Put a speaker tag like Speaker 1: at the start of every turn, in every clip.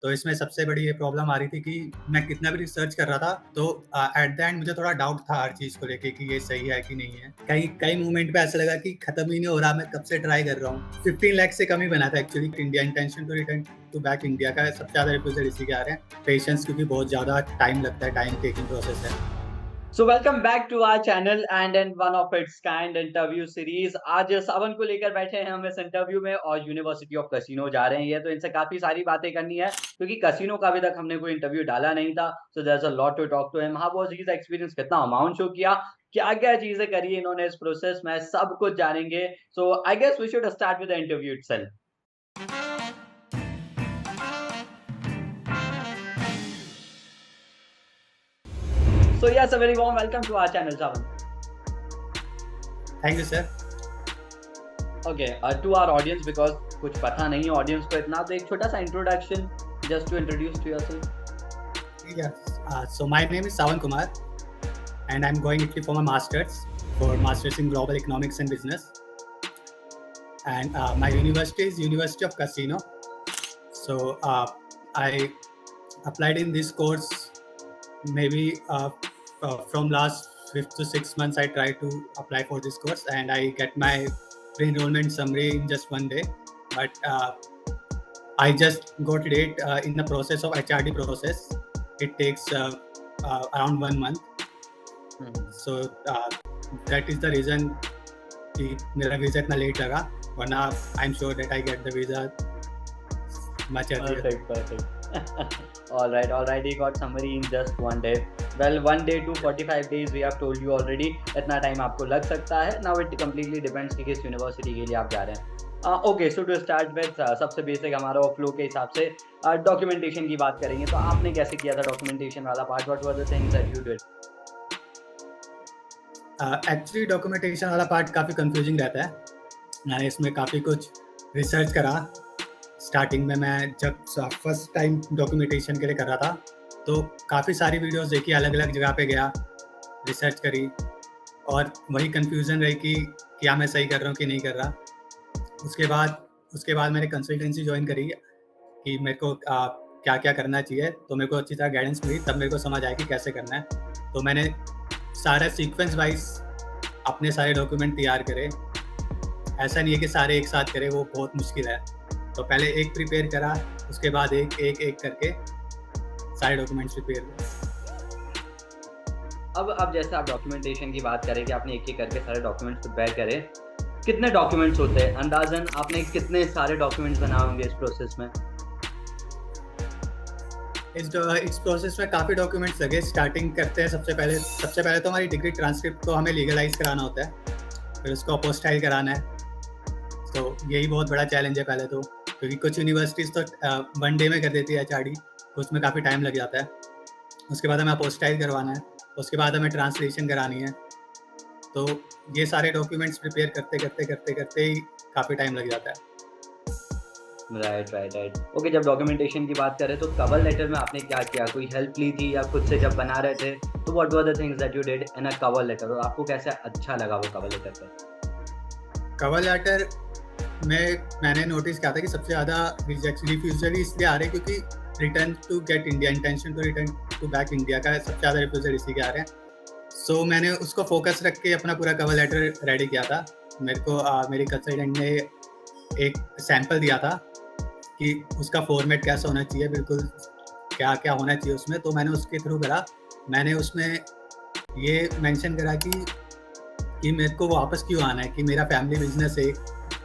Speaker 1: तो इसमें सबसे बड़ी ये प्रॉब्लम आ रही थी कि मैं कितना भी रिसर्च कर रहा था तो एट द एंड मुझे थोड़ा डाउट था हर चीज़ को लेके कि ये सही है कि नहीं है। कई कई मोमेंट पे ऐसा लगा कि खत्म ही नहीं हो रहा, मैं कब से ट्राई कर रहा हूँ। 15 लाख से कम ही बना था actually. India intention to return to back India का सबसे ज़्यादा रिफ्यूजल इसी के आ रहे हैं। पेशेंस क्योंकि बहुत ज़्यादा टाइम लगता है, टाइम टेकिंग प्रोसेस है।
Speaker 2: So welcome back to our channel and in one of its kind interview series. आज सावन को लेकर बैठे हैं हम इस इंटरव्यू में और यूनिवर्सिटी ऑफ कैसीनो जा रहे हैं। तो इनसे काफी सारी बातें करनी है क्योंकि कैसीनो का अभी तक हमने कोई इंटरव्यू डाला नहीं था। So there is a lot to talk to him. How was his experience, कितना अमाउंट शो किया, क्या क्या चीजें करी इन्होंने इस प्रोसेस में, सब कुछ जानेंगे। So I guess we should start with the interview itself. So yes, a very warm welcome to our channel Sawan.
Speaker 1: Thank you sir.
Speaker 2: Okay, to our audience, because कुछ पता नहीं है ऑडियंस को इतना, तो एक छोटा-सा introduction just to introduce to yourself.
Speaker 1: So my name is Sawan Kumar and I'm going Italy for my master's in global economics and business. And my university is University of Casino. So I applied in this course maybe from last 5 to 6 months. I tried to apply for this course and I get my pre-enrollment summary in just one day. But I just got late in the process of HRD process. It takes around 1 month. So that is the reason कि मेरा visa इतना late लगा, वरना I am sure that I get the visa much earlier.
Speaker 2: Perfect, perfect. All right, he got summary in just one day. Well, 1 day to 45 days we have told you already. इतना time आपको लग सकता है। Now it completely depends कि किस university के लिए आप जा रहे हैं। Okay, so to start with सबसे बेसिक हमारा फ्लो के हिसाब से डॉक्यूमेंटेशन की बात करेंगे। तो आपने कैसे किया था डॉक्यूमेंटेशन वाला part? What were the things that you did?
Speaker 1: Actually documentation वाला पार्ट काफ़ी कंफ्यूजिंग रहता है। मैंने इसमें काफ़ी कुछ रिसर्च करा। स्टार्टिंग में मैं जब फर्स्ट टाइम डॉक्यूमेंटेशन के लिए कर रहा था तो काफ़ी सारी वीडियोस देखी, अलग अलग जगह पे गया, रिसर्च करी और वही कंफ्यूजन रही कि क्या मैं सही कर रहा हूँ कि नहीं कर रहा। उसके बाद मैंने कंसल्टेंसी ज्वाइन करी कि मेरे को क्या क्या करना चाहिए। तो मेरे को अच्छी तरह गाइडेंस मिली, तब मेरे को समझ आया कि कैसे करना है। तो मैंने सारा सीक्वेंस वाइज अपने सारे डॉक्यूमेंट तैयार करे। ऐसा नहीं है कि सारे एक साथ करे, वो बहुत मुश्किल है। तो पहले एक प्रिपेयर करा, उसके बाद एक करके सारे डॉक्यूमेंट्स प्रिपेयर करे।
Speaker 2: अब जैसे आप डॉक्यूमेंटेशन की बात करें कि आपने एक करके सारे डॉक्यूमेंट्स प्रिपेयर करे, कितने डॉक्यूमेंट्स होते हैं अंदाजन? आपने कितने सारे डॉक्यूमेंट्स बनाए होंगे इस प्रोसेस में?
Speaker 1: इस प्रोसेस में काफ़ी डॉक्यूमेंट्स लगे। स्टार्टिंग करते हैं सबसे पहले तो हमारी डिग्री ट्रांसक्रिप्ट को हमें लीगलाइज कराना होता है, फिर उसको अपोस्टाइल कराना है। तो यही बहुत बड़ा चैलेंज है पहले तो, क्योंकि कुछ यूनिवर्सिटीज़ तो 1 डे में कर देती है HRD, कुछ में काफ़ी टाइम लग जाता है। उसके बाद हमें अपोस्टाइल करवाना है, उसके बाद हमें ट्रांसलेशन करानी है। तो ये सारे डॉक्यूमेंट्स प्रिपेयर करते ही काफ़ी टाइम लग जाता है।
Speaker 2: राइट। ओके, जब डॉक्यूमेंटेशन की बात करें तो कवर लेटर में आपने क्या किया? कोई हेल्प ली थी या खुद से जब बना रहे थे? तो what were the things that you did in a cover letter, और आपको कैसे अच्छा लगा वो कवर लेटर पे?
Speaker 1: कवर लेटर में मैंने नोटिस किया था कि सबसे ज़्यादा रिफ्यूजल इसलिए आ रहे हैं क्योंकि return to get India, intention to return to back India का सबसे ज़्यादा रिफ्यूजल इसी के आ रहे हैं। सो मैंने उसको फोकस रख के अपना पूरा कवर लेटर रेडी किया था। मेरे को मेरी कंसल्टेंट ने एक सैंपल दिया था कि उसका फॉर्मेट कैसा होना चाहिए, बिल्कुल क्या क्या होना चाहिए उसमें। तो मैंने उसके थ्रू करा। मैंने उसमें ये मेंशन करा कि मेरे को वापस क्यों आना है, कि मेरा फैमिली बिजनेस है,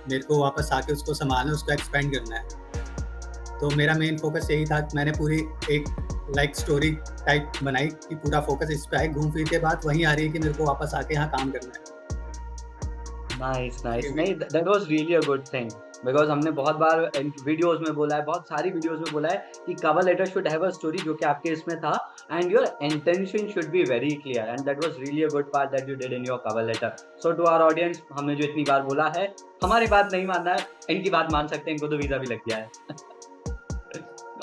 Speaker 1: मेरे को वापस आके उसको संभालना, उसको एक्सपेंड करना है। तो मेरा मेन फोकस यही था। मैंने पूरी एक लाइक स्टोरी टाइप बनाई कि पूरा फोकस इस पे है। घूम फिर के बात वहीं आ रही है कि मेरे को वापस आके यहाँ काम करना है।
Speaker 2: नाइस। नहीं, that was really a good thing, because हमने बहुत बार इन वीडियोज़ में बोला है, बहुत सारी वीडियोज़ में बोला है कि cover letter should have a story, जो कि आपके इसमें था, and your intention should be very clear, and that was really a good part that you did in your cover letter. So to our audience, हमने जो इतनी बार बोला है, हमारी बात नहीं मानना है, इनकी बात मान सकते हैं, इनको तो वीज़ा भी लग गया है।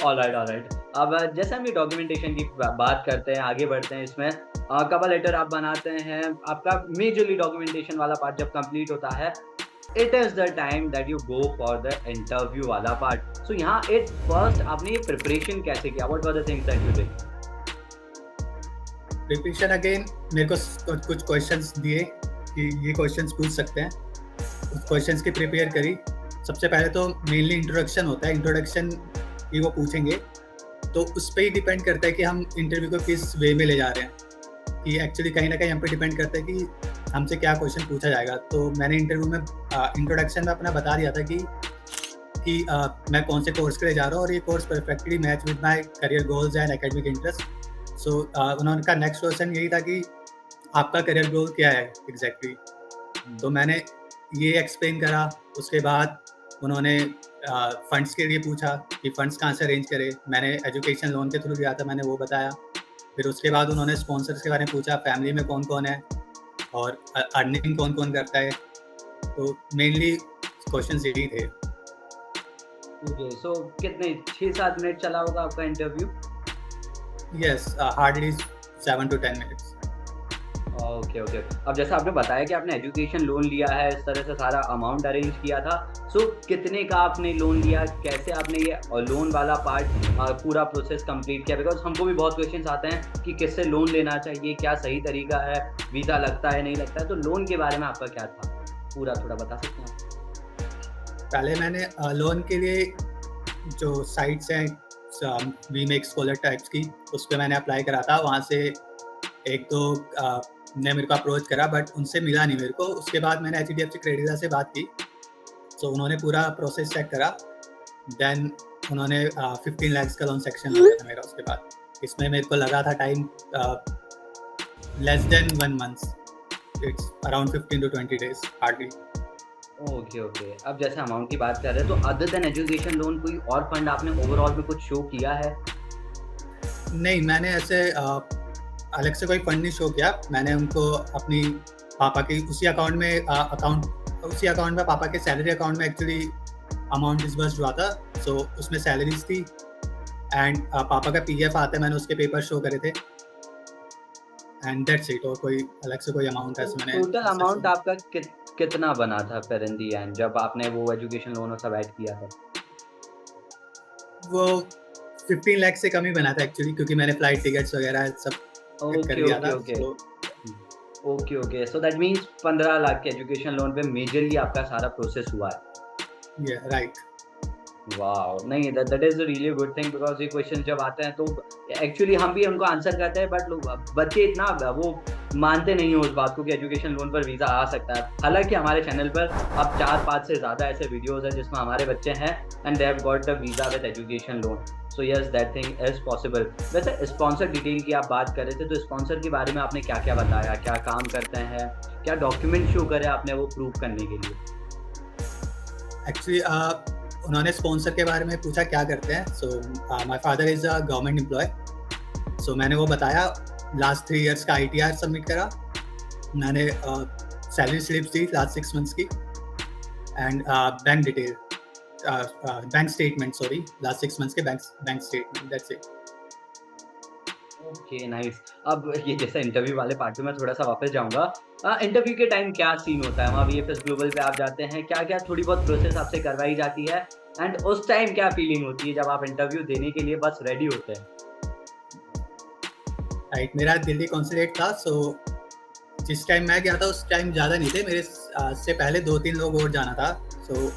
Speaker 2: ऑलराइट। अब जैसे हम ये डॉक्यूमेंटेशन की बात करते हैं, आगे बढ़ते हैं इसमें। कवर लेटर आप बनाते हैं, आपका मेजरली डॉक्यूमेंटेशन वाला पार्ट जब कंप्लीट होता है, it is the time that you go for the interview वाला पार्ट। सो यहाँ एट फर्स्ट आपने ये प्रिपरेशन कैसे किया? What were the things that you did?
Speaker 1: Preparation again मेरे को कुछ क्वेश्चंस दिए कि ये क्वेश्चंस पूछ सकते हैं, उस क्वेश्चंस की प्रिपेयर करी। सबसे पहले तो मेनली इंट्रोडक्शन होता है, इंट्रोडक्शन ही वो पूछेंगे, तो उस पर ही डिपेंड करता है कि हम इंटरव्यू को किस वे में ले जा रहे हैं, कि एक्चुअली कहीं ना कहीं हम पे डिपेंड करता है कि हमसे क्या क्वेश्चन पूछा जाएगा। तो मैंने इंटरव्यू में इंट्रोडक्शन में अपना बता दिया था कि मैं कौन से कोर्स के लिए जा रहा हूँ और ये course perfectly match with my career goals and academic interest. So उन्होंने का नेक्स्ट क्वेश्चन यही था कि आपका करियर गोल क्या है एग्जैक्टली। तो मैंने ये एक्सप्लेन करा। उसके बाद उन्होंने फंड्स के लिए पूछा कि फंड्स कहाँ से अरेंज करें। मैंने एजुकेशन लोन के थ्रू लिया था, मैंने वो बताया। फिर उसके बाद उन्होंने स्पॉन्सर्स के बारे में पूछा, फैमिली में कौन कौन है और अर्निंग कौन कौन करता है। तो मेनली क्वेश्चन यही थे।
Speaker 2: ओके, सो कितने 6-7 मिनट चला होगा आपका interview?
Speaker 1: Yes, hardly 7 to 10 minutes.
Speaker 2: Okay, okay. अब जैसा आपने बताया कि आपने एजुकेशन लोन लिया है, इस तरह से सारा अमाउंट अरेंज किया था। सो कितने का आपने लोन लिया? कैसे आपने ये लोन वाला पार्ट पूरा प्रोसेस कंप्लीट किया? बिकॉज़ हमको भी बहुत क्वेश्चंस आते हैं कि किससे लोन लेना चाहिए, क्या सही तरीका है, वीज़ा लगता है, नहीं लगता है? तो लोन के बारे में आपका क्या था? पूरा थोड़ा बता सकते हैं आप?
Speaker 1: पहले मैंने लोन के लिए जो साइट्स हैं वी मेक स्कॉलर टाइप्स की, उस पर मैंने अप्लाई करा था। वहाँ से एक तो ने मेरे को अप्रोच करा, बट उनसे मिला नहीं मेरे को। उसके बाद मैंने HDFC क्रेडिटा से बात की, तो उन्होंने पूरा प्रोसेस चेक करा। देन उन्होंने 15 लाख का लोन सेक्शन लिया था मेरा। उसके बाद इसमें मेरे को लगा था time less than 1 month, it's around 15 to 20 days hardly.
Speaker 2: Okay, okay. अब जैसे अमाउंट की बात कर रहे हैं, तो अदर देन एजुकेशन लोन कोई और फंड आपने ओवरऑल में कुछ शो किया है?
Speaker 1: नहीं, मैंने ऐसे अलग से कोई फंड नहीं शो किया। मैंने उनको अपनी पापा की उसी अकाउंट में पापा के सैलरी अकाउंट में एक्चुअली अमाउंट डिसबर्स्ड हुआ था। सो उसमें सैलरीज थी एंड पापा का PF आता है, मैंने उसके पेपर शो करे थे एंड दैट्स इट। और कोई अलग से कोई अमाउंट ऐसे मैंने
Speaker 2: टोटल अमाउंट आपका कितना बना था फिर इन दी एंड, जब आपने वो एजुकेशन लोन और सब ऐड किया था?
Speaker 1: वो 15 लाख से कम ही बना था एक्चुअली, क्योंकि मैंने फ्लाइट टिकट्स वगैरह सब कर
Speaker 2: ओके,
Speaker 1: दिया
Speaker 2: ओके,
Speaker 1: था।
Speaker 2: ओके।
Speaker 1: तो
Speaker 2: okay, okay. So that means 15 lakh के एजुकेशन लोन पे मेजरली आपका सारा प्रोसेस हुआ है।
Speaker 1: ये राइट।
Speaker 2: वाओ! नहीं, that is a really good thing, because ये क्वेश्चन जब आते हैं तो एक्चुअली हम भी उनको आंसर करते हैं, बट लोग बच्चे इतना वो मानते नहीं हैं उस बात को कि एजुकेशन लोन पर वीज़ा आ सकता है। हालाँकि हमारे चैनल पर अब 4-5 से ज़्यादा ऐसे वीडियोज़ हैं जिसमें हमारे बच्चे हैं and they have got the visa with education loan. So yes, that thing is possible. वैसे स्पॉन्सर डिटेल की आप बात कर रहे थे, तो स्पॉन्सर के बारे में आपने क्या-क्या बताया? क्या काम करते हैं? क्या डॉक्यूमेंट शो करे आपने वो प्रूव करने के लिए?
Speaker 1: एक्चुअली उन्होंने स्पॉन्सर के बारे में पूछा क्या करते हैं। So my father is a government employ. So मैंने वो बताया, लास्ट 3 इयर्स का ITR सबमिट करा। मैंने सैलरी स्लिप्स दी लास्ट 6 मंथ्स की and bank detail bank statement, sorry last 6 months के bank statement, that's it.
Speaker 2: Okay, nice. अब ये जैसे इंटरव्यू वाले पार्ट में मैं थोड़ा-सा वापस जाऊँगा। इंटरव्यू के टाइम क्या सीन होता है? वहाँ VFS ग्लोबल पे आप जाते हैं, क्या-क्या थोड़ी बहुत प्रोसेस आपसे करवाई जाती है? एंड उस टाइम क्या फीलिंग होती है जब आप इंटरव्यू देने के लिए बस रेडी होते हैं?
Speaker 1: राइट, मेरा दिल्ली कॉन्सुलेट था। सो जिस टाइम मैं गया था उस टाइम ज़्यादा नहीं थे, मेरे से पहले 2-3 लोग और जाना था। सो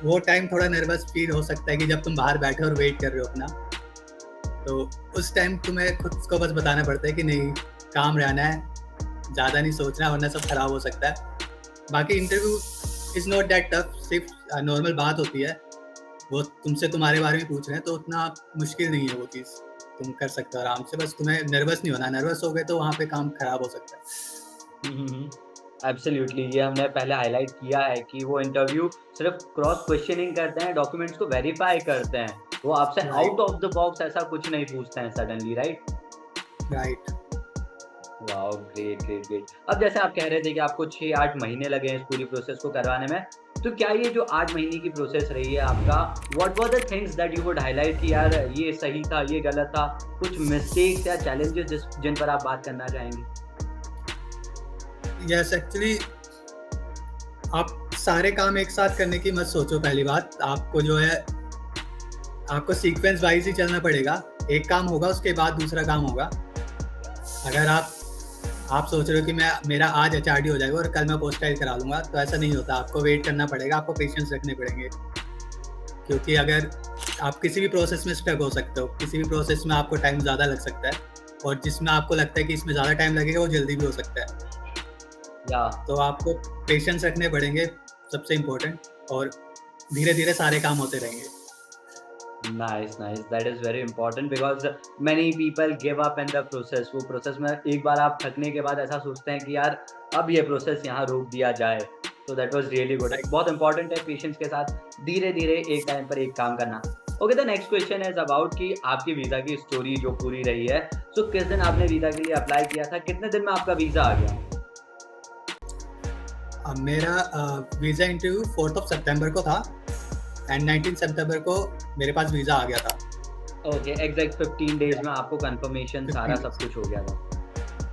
Speaker 1: वो टाइम थोड़ा नर्वस फील हो सकता है कि जब तुम बाहर बैठे और वेट कर रहे हो अपना, तो उस टाइम तुम्हें खुद को बस बताना पड़ता है कि नहीं, काम रहना है, ज़्यादा नहीं सोचना वरना सब खराब हो सकता है। बाकी interview is not that tough, सिर्फ नॉर्मल बात होती है। वो तुमसे तुम्हारे बारे में पूछ रहे हैं, तो उतना मुश्किल नहीं है वो चीज़, तुम कर सकते हो आराम से। बस तुम्हें नर्वस नहीं होना, नर्वस हो गए तो वहाँ पे काम खराब हो सकता है।
Speaker 2: हुँ, हुँ, हुँ। एब्सोल्यूटली, ये हमने पहले हाइलाइट किया है कि वो इंटरव्यू सिर्फ क्रॉस क्वेश्चनिंग करते हैं, डॉक्यूमेंट्स को वेरीफाई करते हैं। वो आपसे
Speaker 1: right,
Speaker 2: out of the box ऐसा कुछ नहीं पूछते हैं suddenly, right?
Speaker 1: Right.
Speaker 2: Wow! Great, great, great. अब जैसे आप कह रहे थे कि आपको 6-8 महीने लगे हैं इस पूरी प्रोसेस को करवाने में, तो क्या ये जो 8 महीने की प्रोसेस रही है आपका, what were the things that you would highlight कि यार ये सही था, ये गलत था? कुछ मिस्टेक्स या चैलेंजेस जिन पर आप बात करना चाहेंगे?
Speaker 1: यस, एक्चुअली आप सारे काम एक साथ करने की मत सोचो। पहली बात, आपको जो है आपको सीक्वेंस वाइज ही चलना पड़ेगा। एक काम होगा उसके बाद दूसरा काम होगा। अगर आप सोच रहे हो कि मेरा आज एचआरडी हो जाएगा और कल मैं पोस्ट टाइल करा लूंगा, तो ऐसा नहीं होता। आपको वेट करना पड़ेगा, आपको पेशेंस रखने पड़ेंगे, क्योंकि अगर आप किसी भी प्रोसेस में स्टक हो सकते हो, किसी भी प्रोसेस में आपको टाइम ज़्यादा लग सकता है, और जिसमें आपको लगता है कि इसमें ज़्यादा टाइम लगेगा वो जल्दी भी हो सकता है।
Speaker 2: या
Speaker 1: तो आपको पेशेंस रखने पड़ेंगे, सबसे इम्पोर्टेंट, और धीरे धीरे सारे काम होते रहेंगे।
Speaker 2: Nice nice, that is very important because many people give up in the process. वो प्रोसेस में एक बार आप थकने के बाद ऐसा सोचते हैं कि यार अब ये प्रोसेस यहाँ रोक दिया जाए। तो दैट वाज रियली गुड। बहुत इंपॉर्टेंट है पेशेंस के साथ धीरे धीरे एक टाइम पर एक काम करना। Okay, the next question is about कि आपकी वीजा की स्टोरी जो पूरी रही है। सो किस दिन आपने वीजा के लिए अप्लाई किया था, कितने दिन में आपका वीजा आ गया?
Speaker 1: मेरा वीज़ा इंटरव्यू 4 सितंबर को था, एंड 19 सितंबर को मेरे पास वीज़ा आ गया था।
Speaker 2: ओके, एग्जैक्ट 15 डेज में आपको कंफर्मेशन सारा
Speaker 1: 15
Speaker 2: सब कुछ हो गया था।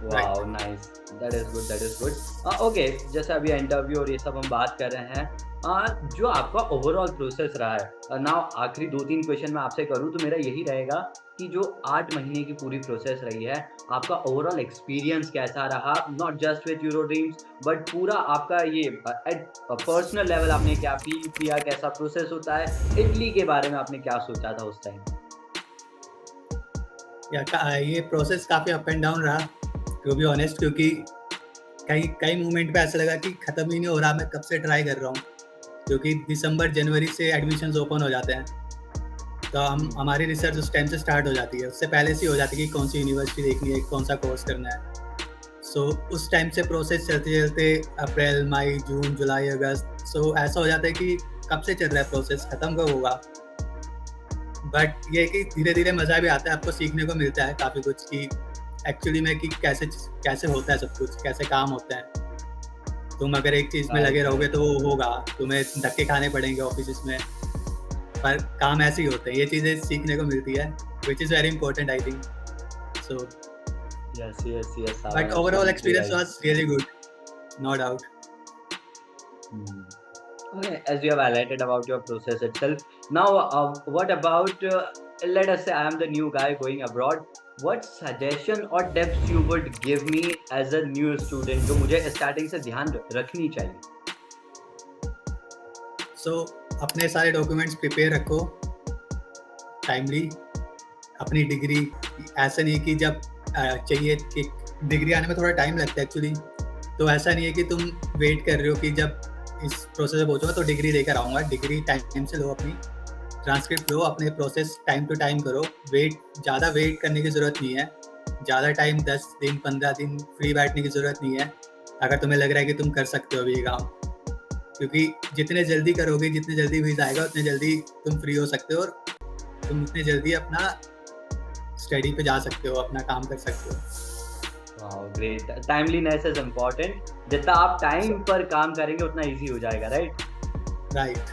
Speaker 1: Right.
Speaker 2: Wow, nice, that is good, that is good. Okay, जैसे अभी इंटरव्यू और ये सब हम बात कर रहे हैं, जो आपका ओवरऑल प्रोसेस रहा है, नाउ आखिरी 2-3 क्वेश्चन मैं आपसे करूँ तो मेरा यही रहेगा कि जो 8 महीने की पूरी प्रोसेस रही है, आपका ओवरऑल एक्सपीरियंस कैसा रहा? Not just with euro dreams but पूरा आपका ये एट पर्सनल लेवल आपने क्या फील किया, कैसा प्रोसेस होता है? इटली के बारे में आपने क्या सोचा था उस टाइम?
Speaker 1: ये प्रोसेस काफ़ी अप एंड डाउन रहा, टू बी ऑनेस्ट, क्योंकि कई कई मोमेंट पे ऐसा लगा कि ख़त्म ही नहीं हो रहा, मैं कब से ट्राई कर रहा हूँ, क्योंकि दिसंबर जनवरी से एडमिशन्स ओपन हो जाते हैं। तो हमारी रिसर्च उस टाइम से स्टार्ट हो जाती है, उससे पहले से ही हो जाती है कि कौन सी यूनिवर्सिटी देखनी है, कौन सा कोर्स करना है। सो उस टाइम से प्रोसेस चलते चलते अप्रैल, मई, जून, जुलाई, अगस्त, सो ऐसा हो जाता है कि कब से चल रहा है प्रोसेस, ख़त्म कब होगा। बट ये है कि धीरे धीरे मज़ा भी आता है, आपको सीखने को मिलता है काफ़ी कुछ कि एक्चुअली में कि कैसे होता है सब कुछ, कैसे काम होता है। तुम अगर एक चीज़ में लगे रहोगे तो वो होगा, तुम्हें धक्के खाने पड़ेंगे ऑफिस में, पर काम ऐसे ही होते हैं। ये चीज़ें सीखने को मिलती है, which is very important I think. So
Speaker 2: yes yes yes,
Speaker 1: but overall experience was really good, no doubt.
Speaker 2: Okay, as you have highlighted about your process itself, now what about let us say I am the new guy going abroad. What suggestion or tips you would give me as a new student जो मुझे starting से ध्यान रखनी चाहिए?
Speaker 1: सो अपने सारे documents prepare रखो timely. अपनी डिग्री, ऐसा नहीं कि जब चाहिए कि डिग्री आने में थोड़ा टाइम लगता है एक्चुअली, तो ऐसा नहीं है कि तुम वेट कर रहे हो कि जब इस प्रोसेस में पहुँचूंगा तो डिग्री लेकर आऊँगा। डिग्री टाइम से लो, अपनी ट्रांसक्रिप्ट लो, अपने प्रोसेस टाइम टू टाइम करो। ज़्यादा वेट करने की ज़रूरत नहीं है, ज़्यादा टाइम 10 दिन 15 दिन फ्री बैठने की ज़रूरत नहीं है, अगर तुम्हें लग रहा है कि तुम कर सकते हो अभी ये काम। क्योंकि जितने जल्दी करोगे, जितने जल्दी वीज़ा आएगा, उतने जल्दी तुम फ्री हो सकते हो, और तुम उतने जल्दी अपना स्टडी पे जा सकते हो, अपना काम कर सकते हो।
Speaker 2: Wow, great. Timeliness is important. जितना आप टाइम पर काम करेंगे उतना इजी हो जाएगा, राइट?
Speaker 1: राइट।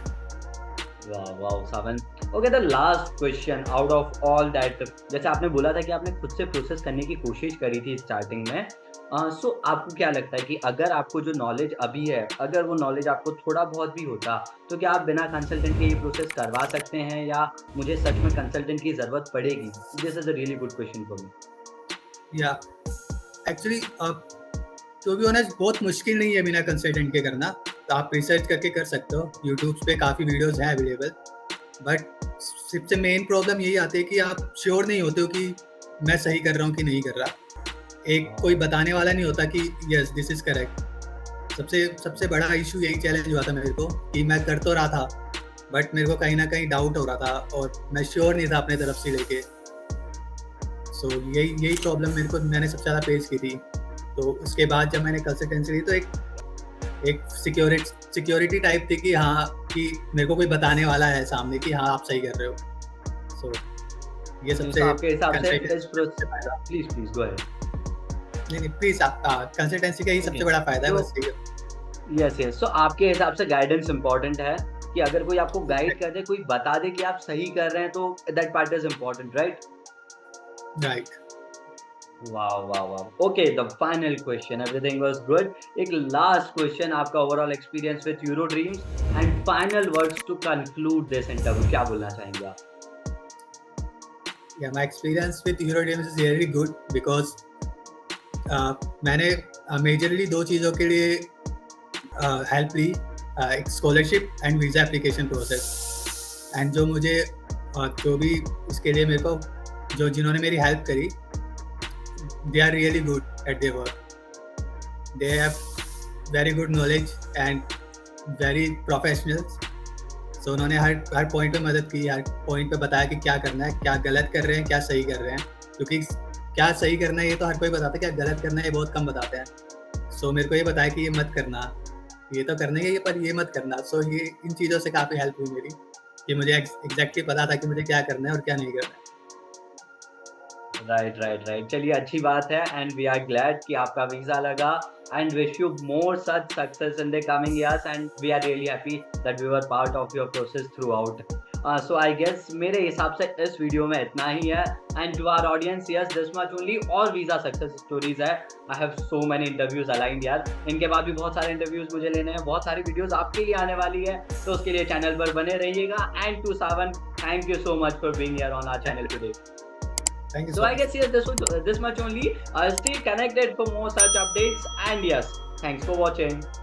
Speaker 2: वाह वाह Sawan. Okay, the last question out of all that, जैसे आपने बोला था कि आपने खुद से प्रोसेस करने की कोशिश करी थी स्टार्टिंग में, सो आपको क्या लगता है कि अगर आपको जो नॉलेज अभी है, अगर वो नॉलेज आपको थोड़ा बहुत भी होता, तो क्या आप बिना कंसल्टेंट के ये प्रोसेस करवा सकते हैं या मुझे सच में कंसल्टेंट की ज़रूरत पड़ेगी? This is a really good question for me.
Speaker 1: या एक्चुअली टू बी ऑनेस्ट बहुत मुश्किल नहीं है बिना कंसल्टेंट के करना, तो आप रिसर्च करके कर सकते हो। यूट्यूब पे काफ़ी वीडियोस हैं अवेलेबल, बट सबसे मेन प्रॉब्लम यही आती है कि आप श्योर नहीं होते हो कि मैं सही कर रहा हूँ कि नहीं कर रहा। एक कोई बताने वाला नहीं होता कि यस दिस इज़ करेक्ट। सबसे बड़ा इशू यही चैलेंज हुआ था मेरे को कि मैं कर तो रहा था, बट मेरे को कहीं ना कहीं डाउट हो रहा था और मैं श्योर नहीं था अपने तरफ से लेके। सो यही प्रॉब्लम मैंने सबसे ज़्यादा फेस की थी। तो उसके बाद जब मैंने कंसल्टेंसी ली तो एक सिक्योरिटी टाइप थी कि हाँ, कि मेरे को कोई बताने वाला है सामने कि हाँ आप सही कर रहे हो। सो ये सबसे
Speaker 2: आपके हिसाब से इस
Speaker 1: सबसे फायदा।
Speaker 2: Please please go ahead.
Speaker 1: नहीं प्लीज, आप कंसल्टेंसी का ही सबसे बड़ा फायदा है, बस
Speaker 2: यस यस, सो आपके हिसाब से गाइडेंस इंपॉर्टेंट है कि अगर कोई आपको गाइड कर दे, कोई बता दे कि आप सही कर रहे हैं, तो that part is important, right?
Speaker 1: Right.
Speaker 2: वाह वाह वाह, okay the final question, everything was good. एक लास्ट क्वेश्चन, आपका overall experience with Euro Dreams and final words to conclude this interview, क्या बोलना चाहेंगे आप?
Speaker 1: Yeah, my experience with Euro Games is really good because मैंने majorly दो चीज़ों के लिए हेल्प ली, एक scholarship and visa application process. And जो मुझे जो भी इसके लिए मेरे को जो जिन्होंने मेरी हेल्प करी, they are really good at their work, they have very good knowledge and very professionals. So उन्होंने हर पॉइंट पे मदद की, हर पॉइंट पे बताया कि क्या करना है, क्या गलत कर रहे हैं, क्या सही कर रहे हैं। क्योंकि क्या सही करना है ये तो हर कोई बताता है, क्या गलत करना है ये बहुत कम बताते हैं। सो मेरे को ये बताया कि ये मत करना, ये तो करना ही है पर ये मत करना। सो ये इन चीज़ों से काफ़ी हेल्प हुई मेरी, कि मुझे एग्जैक्टली पता था कि मुझे क्या करना है और क्या नहीं करना है।
Speaker 2: राइट राइट राइट, चलिए अच्छी बात है एंड वी आर ग्लैड कि आपका वीजा लगा and wish you more such success in the coming years and we are really happy that we were part of your process throughout. So I guess मेरे हिसाब से इस video में इतना ही है and to our audience yes this much only. और visa success stories है, I have so many interviews aligned यार, इनके बाद भी बहुत सारे इंटरव्यूज मुझे लेने हैं, बहुत सारी वीडियोस आपके लिए आने वाली है, तो उसके लिए चैनल पर बने रहिएगा। And to Sawan, thank you so much for being here on our channel today.
Speaker 1: Thank you
Speaker 2: So
Speaker 1: so
Speaker 2: I
Speaker 1: much.
Speaker 2: guess yes, this much only. Stay connected for more such updates and yes, thanks for watching.